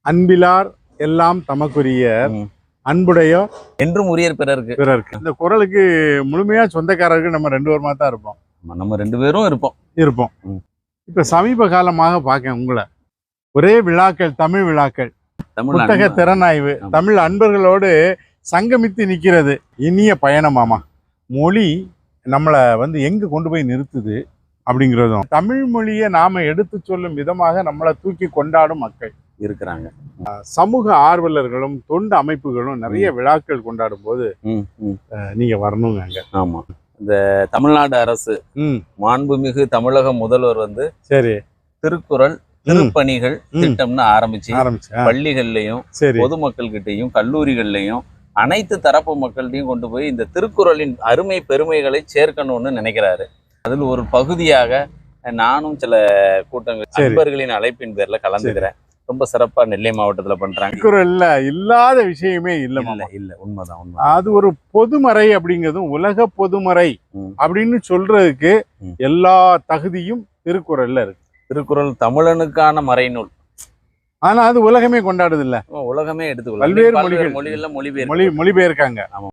அன்பிலார் எல்லாம் தமக்குரியர் அன்புடையோ என்றும் உரியர் பிறருக்கு. இந்த குறளுக்கு முழுமையா சொந்தக்காரருக்கு நம்ம 2 பேருமா தான் இருப்போம். நம்ம 2 பேரும் இருப்போம். இப்ப சமீப காலமாக பார்க்க உங்களை ஒரே விழாக்கள், தமிழ் விழாக்கள், புத்தக திறனாய்வு, தமிழ் அன்பர்களோடு சங்கமித்து நிற்கிறது. இனிய பயணமாமா. மொழி நம்மளை எங்க கொண்டு போய் நிறுத்துது அப்படிங்கிறதும், தமிழ் மொழியை நாம எடுத்து சொல்லும் விதமாக நம்மளை தூக்கி கொண்டாடும் மக்கள் இருக்கிறாங்க. சமூக ஆர்வலர்களும் தொண்டு அமைப்புகளும் நிறைய விழாக்கள் கொண்டாடும் போது நீங்க வரணுங்க அங்க. ஆமா, இந்த தமிழ்நாடு அரசு மாண்புமிகு தமிழக முதல்வர் சரி திருக்குறள் திருப்பணிகள் திட்டம்னு ஆரம்பிச்சு பள்ளிகள்லயும் பொதுமக்கள் கிட்டையும் கல்லூரிகள்லயும் அனைத்து தரப்பு மக்கள்கிட்டையும் கொண்டு போய் இந்த திருக்குறளின் அருமை பெருமைகளை சேர்க்கணும்னு நினைக்கிறாரு. அதில் ஒரு பகுதியாக நானும் சில கூட்டங்கள் நண்பர்களின் அழைப்பின் பேர்ல கலந்துக்கிறேன். ரொம்ப சிறப்பா நெல்லை மாவட்டத்துல பண்றாங்க. திருக்குறள்ல இல்லாத விஷயமே இல்ல. உண்மைதான். அது ஒரு பொதுமறை அப்படிங்கிறதும் உலக பொதுமறை அப்படின்னு சொல்றதுக்கு எல்லா தகுதியும் திருக்குறள்ல இருக்கு. திருக்குறள் தமிழனுக்கான மறைநூல். ஆனா அது உலகமே கொண்டாடுது இல்ல. உலகமே எடுத்துக்கொள்ள பல்வேறு மொழிகள்ல மொழிபெயர்க்காங்க.